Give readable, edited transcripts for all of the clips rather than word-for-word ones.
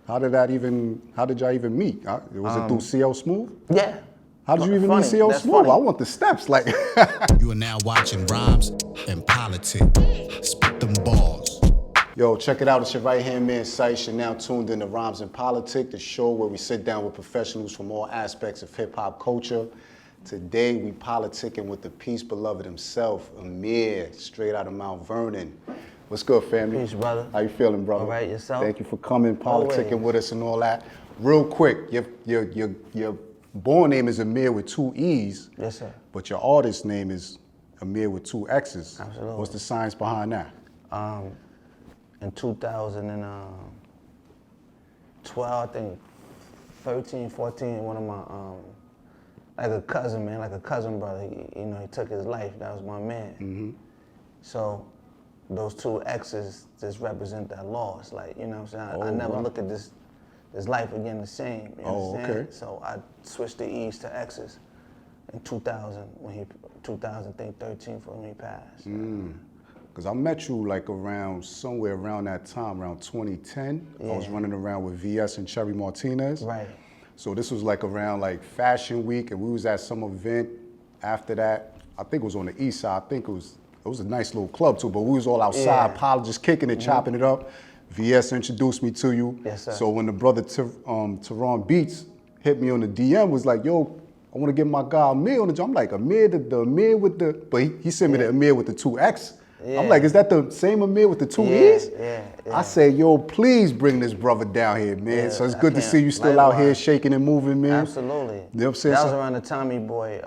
How did y'all even meet? Was it through CL Smooth? Yeah. How did you even meet CL Smooth? Funny. I want the steps. Like. You are now watching Rhymes and Politic. Spit them balls. Yo, check it out. It's your right-hand man, Cise. You're now tuned in to Rhymes and Politic, the show where we sit down with professionals from all aspects of hip-hop culture. Today, we politicking with the peace beloved himself, Amxxr, straight out of Mount Vernon. What's good, family? Peace, brother. How you feeling, brother? All right, yourself? Thank you for coming, politicking Always. with us and all that. Real quick, your born name is Amxxr with 2 E's. Yes, sir. But your artist name is Amxxr with 2 X's. Absolutely. What's the science behind that? In 2012, I think 13, 14, one of my, like a cousin brother, he took his life. That was my man. Mm-hmm. So those 2 X's just represent that loss. Like, you know what I'm saying? I never wow. look at this life again the same. You understand? Okay. So I switched the E's to X's in 2013 when he passed. Because I met you like somewhere around that time, around 2010. Yeah. I was running around with VS and Cherry Martinez. Right. So this was like around like Fashion Week, and we was at some event after that. I think it was on the east side. I think it was a nice little club too, but we was all outside, just kicking it, chopping it up. VS introduced me to you. Yes, sir. So when the brother Teron Beats hit me on the DM, was like, yo, I want to get my guy Amxxr on the job. I'm like, Amxxr, the Amxxr with the, but he sent me the Amxxr with the 2 X. Yeah. I'm like, is that the same Amxxr with the 2 E's? Yeah. I said, yo, please bring this brother down here, man. Yeah, So it's I good to can't- see you still out likewise. here shaking and moving, man. Absolutely. You know what I'm saying? That was So- around the Tommy Boy,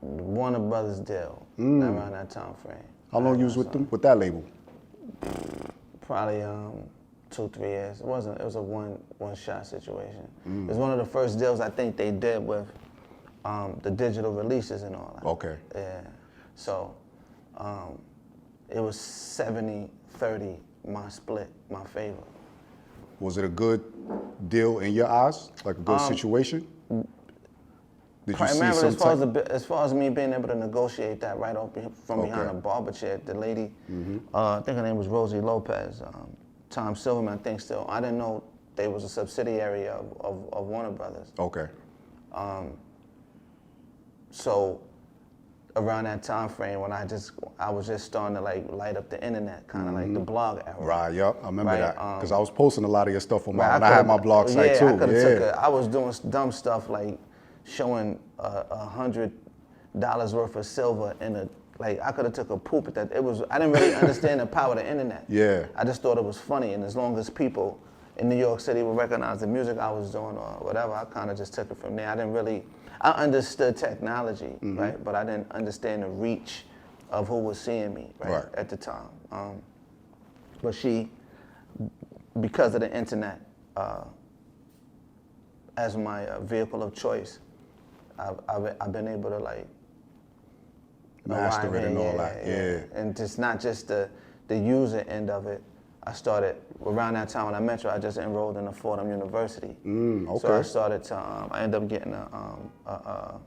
Warner Brothers deal. Around that time frame. How long you was with them, with that label? Probably 2-3 years. It was a one shot situation. It was one of the first deals I think they did with the digital releases and all that. Okay. Yeah. So it was 70-30 my split, my favor. Was it a good deal in your eyes? Like a good situation? Did you see Primarily, some as far as me being able to negotiate that right off from behind Okay. a barber chair, the lady, I think her name was Rosie Lopez, Tom Silverman, I think still. I didn't know they was a subsidiary of Warner Brothers. Okay. So around that time frame when I was just starting to like light up the internet, kind of like the blog era. Right, yup, I remember Right, that. Because I was posting a lot of your stuff on Right, I had my blog site too. I was doing dumb stuff like showing $100 worth of silver in I could have took a poop at that. I didn't really understand the power of the internet. Yeah. I just thought it was funny, and as long as people in New York City would recognize the music I was doing or whatever, I kind of just took it from there. I understood technology, right? But I didn't understand the reach of who was seeing me, right. At the time. But she, because of the internet, as my vehicle of choice, I've been able to like Master it and all that, yeah. And just not just the user end of it. I started around that time when I met you. I just enrolled in Fordham University. Okay. So I started to. I ended up getting a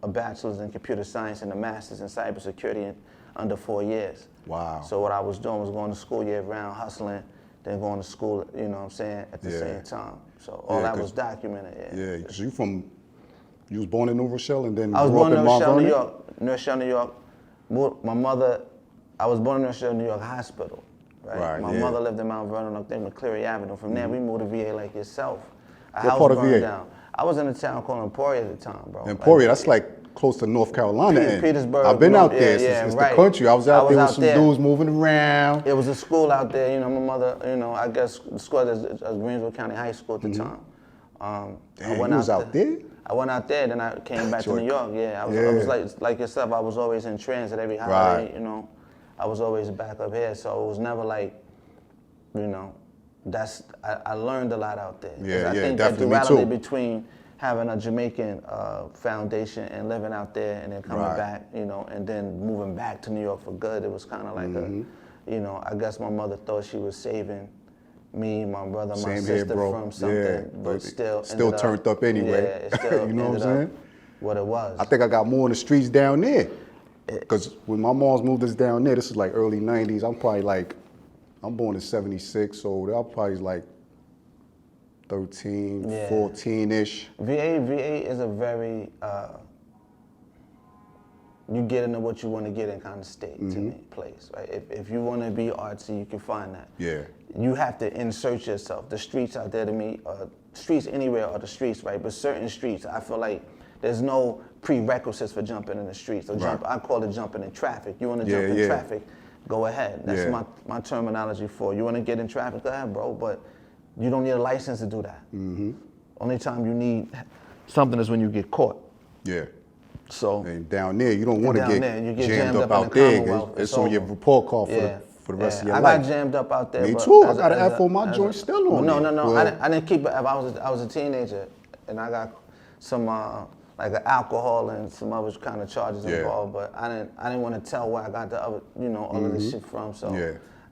bachelor's in computer science and a master's in cybersecurity in under 4 years. Wow. So what I was doing was going to school year round, hustling, then going to school. You know what I'm saying, at the same time. So all that was documented. Yeah, because you was born in New Rochelle and then I was grew born up in in New Mount Rochelle, Vernon? New York. New Rochelle, New York. My mother, I was born in New Rochelle, New York Hospital. Right. My mother lived in Mount Vernon, I think, McCleary Avenue. From there, we moved to VA like yourself. What part of VA? Down. I was in a town called Emporia at the time, bro. Emporia, that's like close to North Carolina. Petersburg. I've been out there. Yeah, it's right. the country. I was out there with some there. dudes moving around. It was a school out there. You know, my mother, I guess the school was Greensville County High School at the time. Damn, you was out there? I went out there, then I came back to New York. Yeah, I was like yourself. I was always in transit every holiday. Right. I was always back up here, so it was never like, I learned a lot out there. Yeah, I think definitely, the duality me too. between having a Jamaican foundation and living out there and then coming back, and then moving back to New York for good, it was kind of like I guess my mother thought she was saving me, my brother, my sister from something, but still turned up anyway. Yeah, it still you know what I'm saying? What it was. I think I got more in the streets down there. Because when my mom's moved us down there, this is like early 90s, I'm born in 76, so I'm probably like 13, Yeah. 14-ish. VA is a very, you get into what you want to get in kind of state to me, place, right? If you want to be artsy, you can find that. Yeah. You have to insert yourself. The streets out there to me, streets anywhere are the streets, right? But certain streets, I feel like there's no prerequisites for jumping in the streets. Or I call it jumping in traffic. You want to jump in traffic, go ahead. That's my terminology for it. You want to get in traffic, go ahead, bro. But you don't need a license to do that. Only time you need something is when you get caught. Yeah. So and down there, you don't want to you get jammed up out there. It's on your report card for the rest of your life. I got jammed up out there. Me too. I got an F on my joint still on. No. Well, I didn't keep it. I was a teenager, and I got some like alcohol and some other kind of charges involved. But I didn't want to tell where I got the other, all of this shit from. So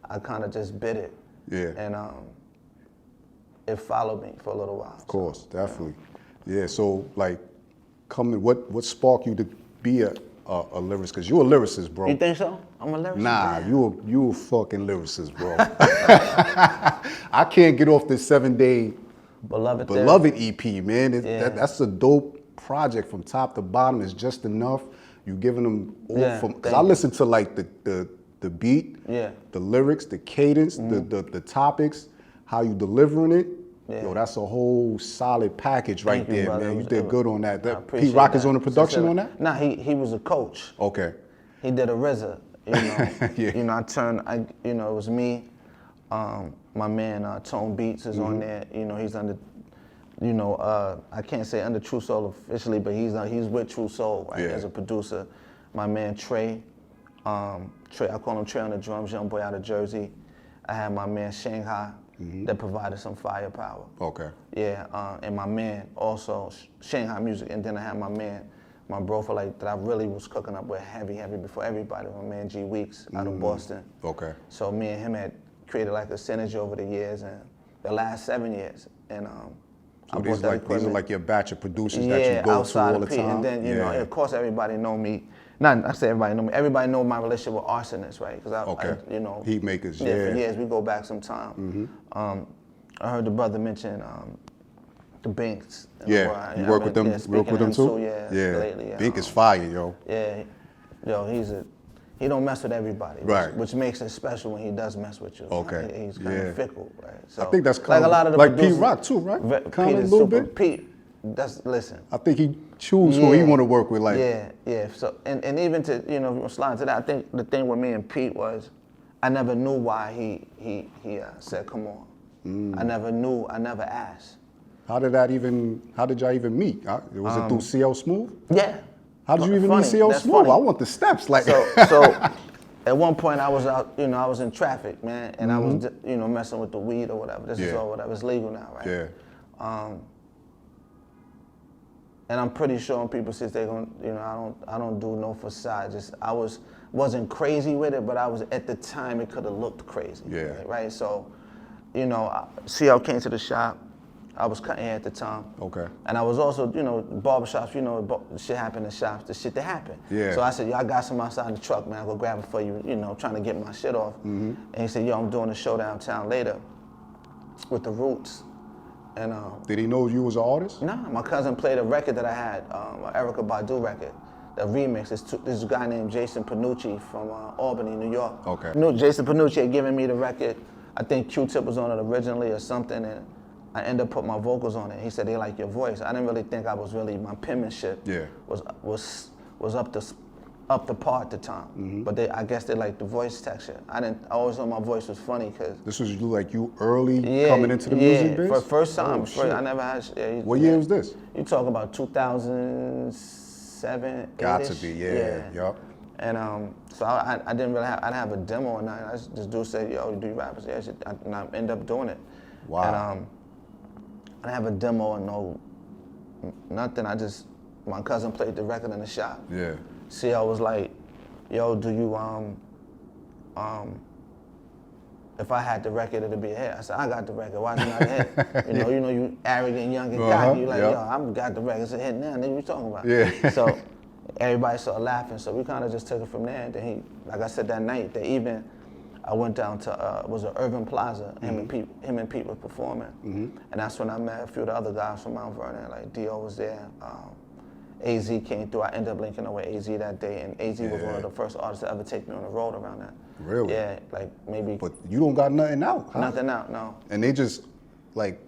I kind of just bit it. Yeah. And it followed me for a little while. Of course, definitely. Yeah. So like, what sparked you to be a lyricist? Because you're a lyricist, bro. You think so? I'm a lyricist. Nah, you a fucking lyricist, bro. I can't get off this 7-day Beloved EP, man. That's a dope project from top to bottom. It's just enough. You giving them all from, because I listen to like the beat, the lyrics, the cadence, the topics, how you delivering it. Yeah. Yo, that's a whole solid package right there, man. You did good on that. Pete Rock is on the production on that? Nah, he was a coach. Okay. He did a RZA, I turned, it was me, my man Tone Beats is on there. He's under, I can't say under True Soul officially, but he's with True Soul, right, as a producer. My man Trey, I call him Trey on the drums, young boy out of Jersey. I had my man Shanghai. That provided some firepower. Okay. Yeah, and my man also, Shanghai Music, and then I had my man, my bro for like, that I really was cooking up with heavy before everybody, my man G Weeks out of Boston. Okay. So me and him had created like a synergy over the years, and the last 7 years. And so these are like your batch of producers that you go to all the time? And then, of course everybody know me. I say everybody know me. Everybody know my relationship with arsonists, right? Because heat makers. For years we go back some time. I heard the brother mention the Binks. You work with them. Work with them too. Lately, Bink is fire, yo. Yeah, he don't mess with everybody, right? Which makes it special when he does mess with you. Okay. He's kind of fickle, right? So I think that's kind of like a lot of the like Pete Rock too, right? Kind of a little bit. Pete, listen. I think he choose who he want to work with, like. Yeah. So and even to slide into that, I think the thing with me and Pete was, I never knew why he said come on. I never knew. I never asked. How did y'all even meet? Was it through CL Smooth? Yeah. How did you even meet CL Smooth? Funny. I want the steps, like. So at one point I was out, I was in traffic, man, and I was, messing with the weed or whatever. This is all whatever. It's legal now, right? Yeah. And I'm pretty sure when people say they going, I don't do no facade. I wasn't crazy with it, but I was at the time it could have looked crazy. Yeah. Right. So, CL came to the shop. I was cutting hair at the time. Okay. And I was also, barbershops, shit happen in shops, the shit that happened. Yeah. So I said, I got some outside the truck, man. I'll go grab it for you, trying to get my shit off. And he said, I'm doing a show downtown later with the Roots. And did he know you was an artist? Nah, my cousin played a record that I had, an Erykah Badu record, the remix. This guy named Jason Panucci from Albany, New York. Okay. Jason Panucci had given me the record. I think Q-Tip was on it originally or something, and I ended up putting my vocals on it. He said they like your voice. I didn't really think I was really, my penmanship was up the par at the time. But I guess they liked the voice texture. I always thought my voice was funny because. This was like you early coming into the music biz? For first time. I never had. What year was this? You talk about 2007. Got to be, yup. And so I didn't really have. I didn't have a demo or nothing. This dude said, "Yo, you do rappers?" Yeah, and I ended up doing it. Wow. And I didn't have a demo or nothing. My cousin played the record in the shop. Yeah. CL was like, yo, do you, if I had the record, it'd be a hit. I said, I got the record, why is it not a hit? You arrogant, young, and cocky. You like, yo, I got the record, it's a hit now, nigga, what you talking about? Yeah. So everybody started laughing, so we kind of just took it from there. And then like I said, that night, that evening, I went down to it was an Urban Plaza. Him and Pete were performing, and that's when I met a few of the other guys from Mount Vernon. Like Dio was there. AZ came through. I ended up linking up with AZ that day, and AZ was one of the first artists to ever take me on the road around that. Really? Yeah, like maybe. But you don't got nothing out, huh? Nothing out, no. And they just like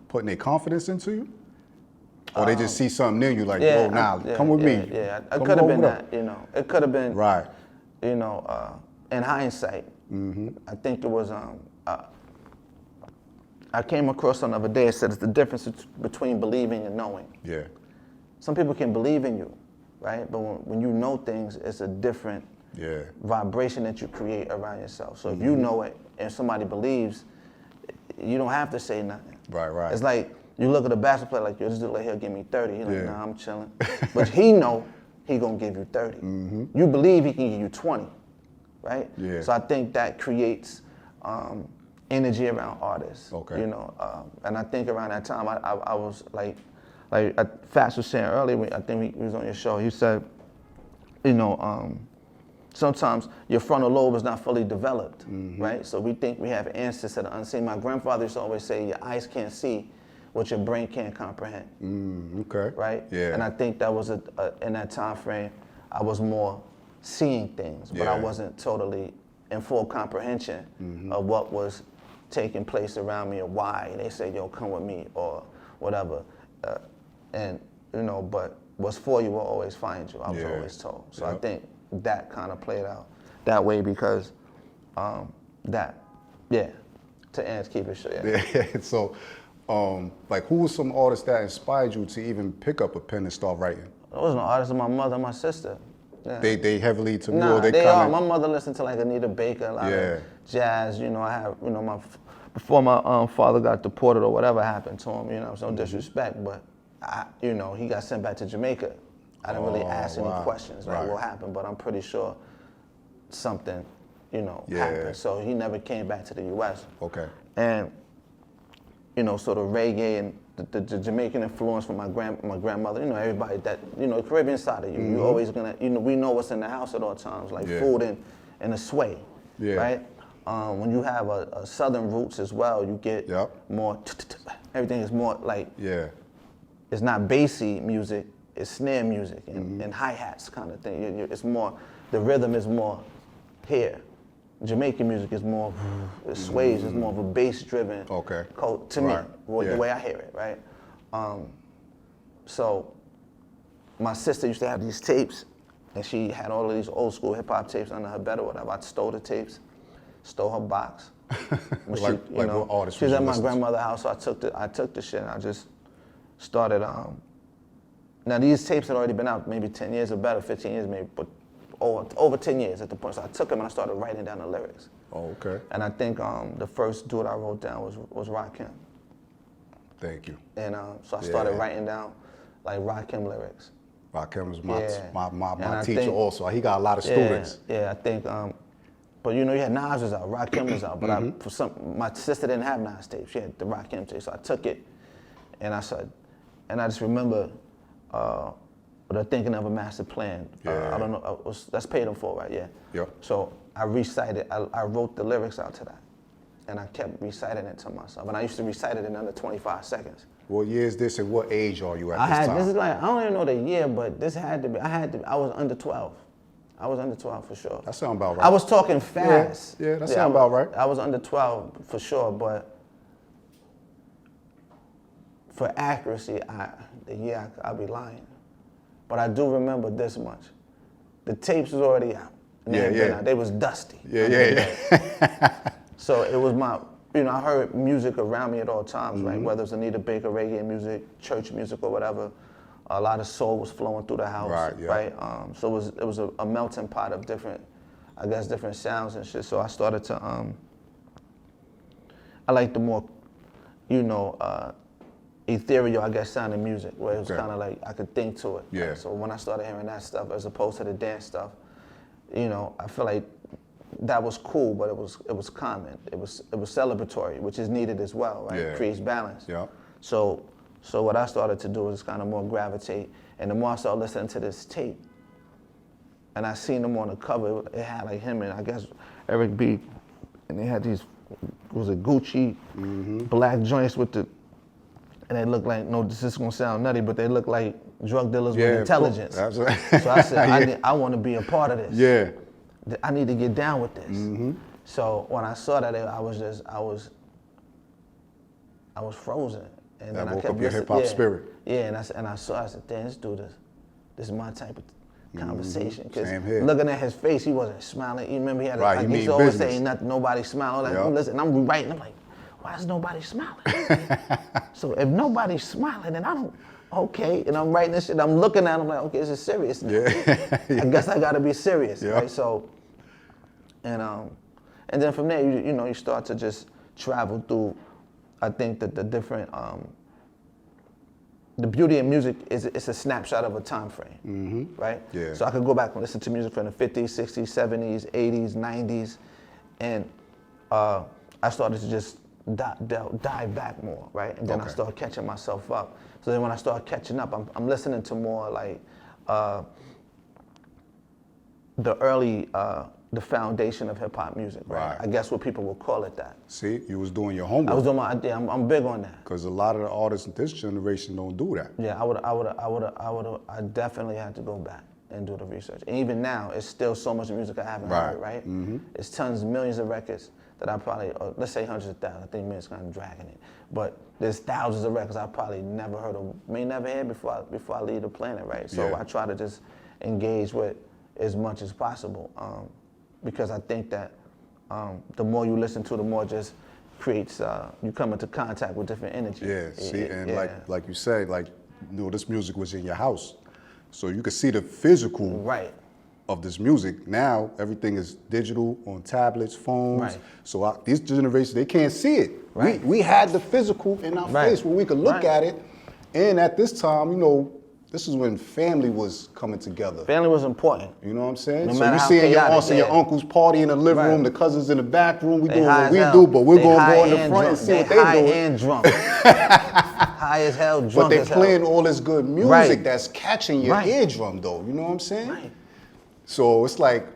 putting their confidence into you? Or they just see something near you like, yeah, oh, now, come with me. Yeah, it could have been that, you know. It could have been, right. You know, in hindsight, I think it was, I came across something the other day, it said it's the difference between believing and knowing. Yeah. Some people can believe in you, right? But when you know things, it's a different vibration that you create around yourself. So if you know it and somebody believes, you don't have to say nothing. Right, right. It's like, you look at a basketball player like, yo, this dude like, he'll give me 30. He's like, nah, I'm chilling. But he know he gonna give you 30. You believe he can give you 20, right? Yeah. So I think that creates energy around artists. Okay. You know, and I think around that time, I was like Fats was saying earlier, I think he was on your show, he said, you know, sometimes your frontal lobe is not fully developed, right? So we think we have answers to the unseen. My grandfather used to always say, your eyes can't see what your brain can't comprehend. Okay. Right? Yeah. And I think that was in that time frame, I was more seeing things, but I wasn't totally in full comprehension of what was taking place around me or why. And they say, yo, come with me or whatever. And, you know, but what's for you will always find you, I was always told. So I think that kind of played out that way because to keep it short. Yeah. So, like, who was some artists that inspired you to even pick up a pen and start writing? It wasn't an artist, my mother and my sister. Yeah. They heavily to me, nah, or they kind of... My mother listened to like Anita Baker, a lot of jazz. You know, I have, you know, before my father got deported or whatever happened to him, you know, no disrespect, but you know, he got sent back to Jamaica. I didn't really ask any questions, like what happened, but I'm pretty sure something, you know, happened. So he never came back to the U.S. Okay. And, you know, sort of reggae and the Jamaican influence from my grandmother, you know, everybody that, you know, the Caribbean side of you, you're always gonna, you know, we know what's in the house at all times, like food and a sway, right? When you have a southern roots as well, you get more, everything is more like, it's not bassy music, it's snare music and hi-hats kind of thing. It's more, the rhythm is more here. Jamaican music is more, it sways, it's more of a bass-driven to me, the way I hear it, right? So my sister used to have these tapes, and she had all of these old school hip-hop tapes under her bed or whatever. I stole the tapes, stole her box. Like what artist she was at my grandmother's house, so I took the shit and I just started, now these tapes had already been out maybe 10 years or better, 15 years maybe, but over 10 years at the point. So I took them and I started writing down the lyrics. Oh, okay. And I think the first dude I wrote down was Rakim. Thank you. And so I started writing down like Rakim lyrics. Rakim was my teacher also. He got a lot of students. Yeah, I think, but you know, you had Nas was out, Rakim was out, but my sister didn't have Nas tape. She had the Rakim tape, so I took it and I said, and I just remember, the Thinking of a Master Plan. I don't know, that's Paid in Full, right? Yeah. So I recited, I wrote the lyrics out to that. And I kept reciting it to myself. And I used to recite it in under 25 seconds. What year is this and what age are you at this time? This is like, I don't even know the year, but this had to be, I was under 12. I was under 12 for sure. That sounds about right. I was talking fast. Yeah, that sounds about right. I was under 12 for sure, but for accuracy, I'll be lying. But I do remember this much. The tapes was already out. They was dusty. So it was you know, I heard music around me at all times, right? Whether it's Anita Baker, reggae music, church music or whatever. A lot of soul was flowing through the house, right? So it was a melting pot of different sounds and shit. So I started to, I like the more, you know, ethereal, I guess, sounding music, where it was kind of like I could think to it. Yeah. Like, so when I started hearing that stuff, as opposed to the dance stuff, you know, I feel like that was cool, but it was common. It was celebratory, which is needed as well, right? It creates balance. Yeah. So what I started to do is kind of more gravitate, and the more I started listening to this tape, and I seen him on the cover, it had like him and I guess Eric B. and they had these, was it Gucci, black joints with the, and they look like, no, this is gonna sound nutty, but they look like drug dealers with intelligence. That's right. So I said, I want to be a part of this. Yeah. I need to get down with this. So when I saw that, I was frozen. And That then I woke kept up your hip-hop spirit. Yeah, I said, damn, this dude, this is my type of conversation. Because Same here. looking at his face, he wasn't smiling. You remember he had Right, he he used to mean always business. say, nobody smiling. Like, listen, I'm writing, I'm like, why is nobody smiling? So if nobody's smiling, then I don't, okay. And I'm writing this shit, I'm looking at him like, okay, this is serious now. Yeah. I guess I gotta be serious, Yeah. right? So, and then from there, you start to just travel through, I think that the different, the beauty of music is it's a snapshot of a time frame, right? Yeah. So I could go back and listen to music from the 50s, 60s, 70s, 80s, 90s, and I started to just dive back more, right? And then I started catching myself up. So then when I started catching up, I'm listening to more like the early, the foundation of hip hop music, right? I guess what people will call it that. See, you was doing your homework. I was doing I'm big on that. Because a lot of the artists in this generation don't do that. Yeah, I definitely had to go back and do the research. And even now, it's still so much music I haven't heard, right? It's tons, millions of records that I probably, or let's say hundreds of thousands, I think millions kind of dragging it. But there's thousands of records I probably never heard of, may never hear before I leave the planet, right? So I try to just engage with as much as possible. Because I think that the more you listen to, the more just creates, you come into contact with different energy. Yeah, see, and like you said, this music was in your house. So you could see the physical of this music. Now, everything is digital on tablets, phones. Right. So these generations, they can't see it. Right. We had the physical in our face where we could look at it. And at this time, this is when family was coming together. Family was important. You know what I'm saying? No So matter you how seeing your chaotic, aunts and your uncles party in the living room, the cousins in the back room, we They doing high what as we hell. do, but we're They going to high go in the and front and drunk. see what They they high doing. and drunk. High as hell, drunk But they as hell. playing all this good music Right. that's catching your Right. eardrum though, you know what I'm saying? Right. So it's like,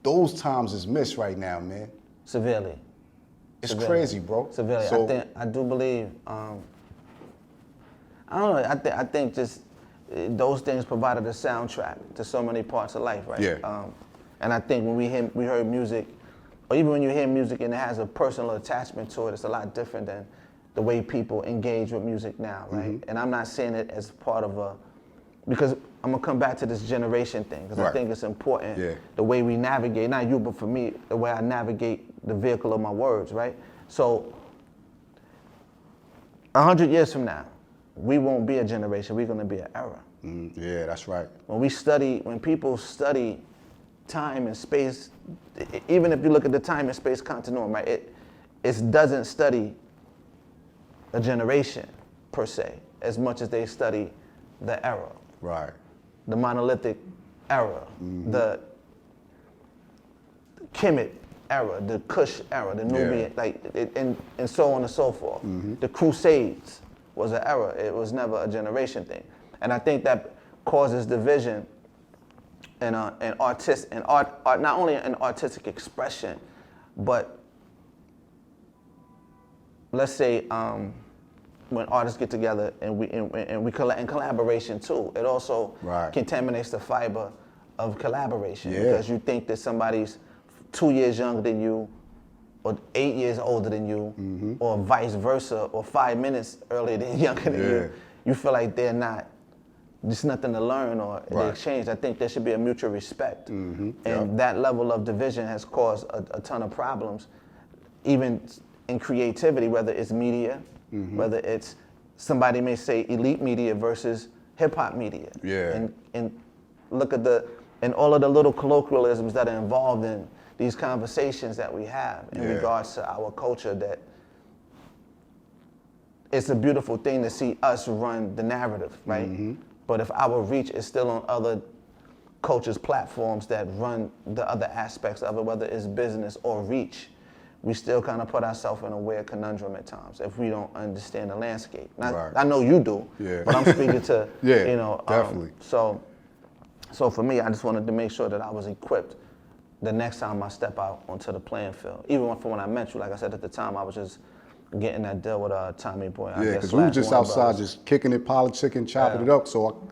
those times is missed right now, man. Severely. It's crazy, bro. Severely. So, I do believe, I don't know, I think just those things provided a soundtrack to so many parts of life, right? Yeah. And I think when we heard music, or even when you hear music and it has a personal attachment to it, it's a lot different than the way people engage with music now, right? And I'm not saying it as part of because I'm gonna come back to this generation thing, because I think it's important, the way we navigate, not you, but for me, the way I navigate the vehicle of my words, right? So 100 years from now, we won't be a generation, we're gonna be an era. yeah, that's right. When people study time and space, even if you look at the time and space continuum, right, it doesn't study a generation per se, as much as they study the era. Right. The monolithic era, the Kemet era, the Kush era, the Nubian, and so on and so forth. The Crusades was an era. It was never a generation thing. And I think that causes division in art, not only an artistic expression, but let's say when artists get together and we collaboration too, it also contaminates the fiber of collaboration because you think that somebody's 2 years younger than you, or 8 years older than you, or vice versa, or 5 minutes earlier than younger than you. You feel like they're not, there's nothing to learn or the exchange. I think there should be a mutual respect, and that level of division has caused a ton of problems, even in creativity, whether it's media, whether it's, somebody may say elite media versus hip hop media. And look at and all of the little colloquialisms that are involved in these conversations that we have in regards to our culture, that it's a beautiful thing to see us run the narrative, right? But if our reach is still on other cultures' platforms that run the other aspects of it, whether it's business or reach, we still kind of put ourselves in a weird conundrum at times if we don't understand the landscape. Now, I know you do, but I'm speaking to, definitely. So for me, I just wanted to make sure that I was equipped the next time I step out onto the playing field. Even from when I met you, like I said at the time, I was just getting that deal with Tommy Boy. Yeah, because we were just outside just kicking it, politicking, chopping it up. So,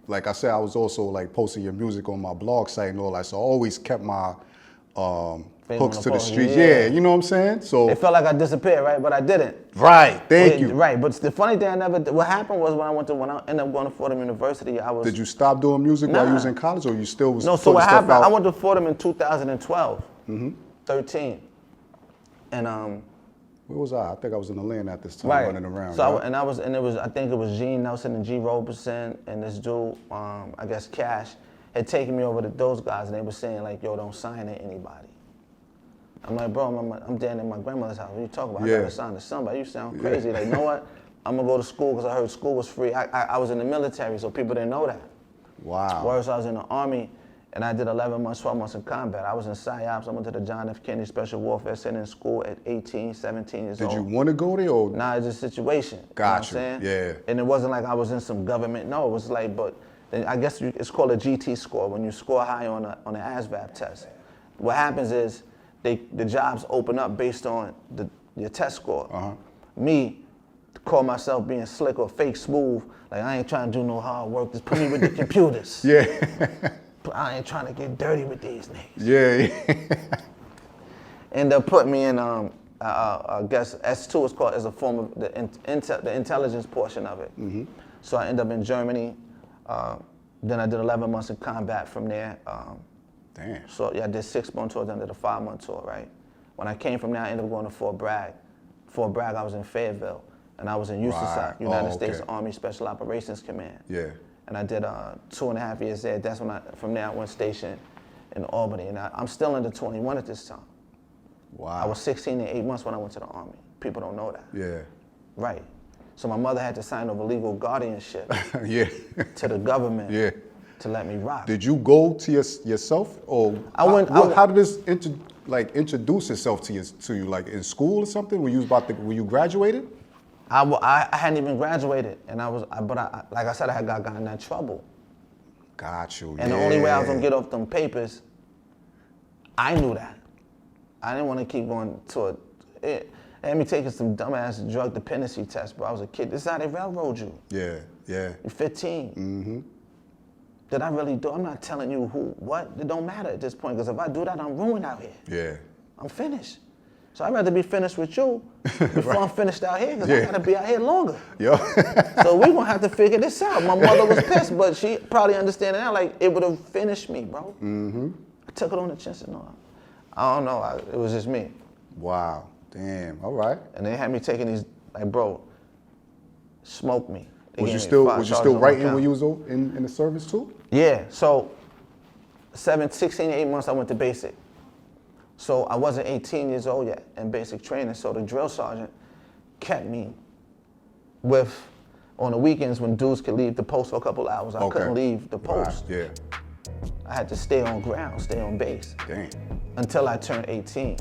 like I said, I was also like posting your music on my blog site and all that. So I always kept my hooks to the streets. Yeah, you know what I'm saying? So it felt like I disappeared, right? But I didn't. Right, thank you. Right, but the funny thing what happened was when I ended up going to Fordham University, I was... Did you stop doing music while you was in college, or you still was No, so what stuff happened, out? I went to Fordham in 2012, 13. And where was I? I think I was in Atlanta at this time, running around. So right? I think it was Gene Nelson and G. Roberson and this dude, I guess Cash, had taken me over to those guys, and they were saying like, yo, don't sign to anybody. I'm like, bro, I'm down at my grandmother's house. What are you talking about? I gotta sign to somebody. You sound crazy. Like, you know what? I'm gonna go to school because I heard school was free. I was in the military, so people didn't know that. Wow. Whereas I was in the Army, and I did 11 months, 12 months in combat. I was in PSYOPs. I went to the John F. Kennedy Special Warfare Center in school at 18, 17 years old. Did you want to go there, or? Nah, it's a situation. Gotcha, You know what I'm saying? yeah. And it wasn't like I was in some government. No, it was like, but I guess it's called a GT score, when you score high on an ASVAB test. What happens is the jobs open up based on your test score. Me, call myself being slick or fake smooth, like I ain't trying to do no hard work, just put me with the computers. Yeah. I ain't trying to get dirty with these niggas. Yeah. End up putting me in, I guess S2 is called as a form of the intelligence portion of it. So I end up in Germany. Then I did 11 months in combat from there. Damn. So yeah, I did 6-month tour, then did a 5-month tour, right? When I came from there, I ended up going to Fort Bragg. Fort Bragg, I was in Fayetteville, and I was in USASOC, United States Army Special Operations Command. Yeah. And I did 2.5 years there. That's when from there I went stationed in Albany, and I'm still under 21 at this time. Wow. I was 16 and 8 months when I went to the Army. People don't know that. Yeah. Right. So my mother had to sign over legal guardianship Yeah. to the government. Yeah. To let me rock. Did you go to yourself, or how did this introduce itself to you, like in school or something? When you graduated? I hadn't even graduated, and like I said, I had gotten in that trouble. Got you. And the only way I was gonna get off them papers, I knew that. I didn't want to keep going to it. They had me taking some dumbass drug dependency tests, bro. I was a kid. This is how they railroad you. Yeah. Yeah. You're 15. Did I really do? I'm not telling you what. It don't matter at this point, because if I do that, I'm ruined out here. Yeah. I'm finished. So I'd rather be finished with you before I'm finished out here, because I gotta be out here longer. Yeah. So we gonna have to figure this out. My mother was pissed, but she probably understanding now, like it would have finished me, bro. I took it on the chin and said, no, I don't know, it was just me. Wow. Damn. All right. And they had me taking these, like, bro, smoke me. Was you still writing when you was in the service too? Yeah, so 16, 8 months I went to basic. So I wasn't 18 years old yet in basic training, so the drill sergeant kept me on the weekends when dudes could leave the post for a couple hours. I couldn't leave the post. Yeah. I had to stay on ground, stay on base. Damn. Until I turned 18.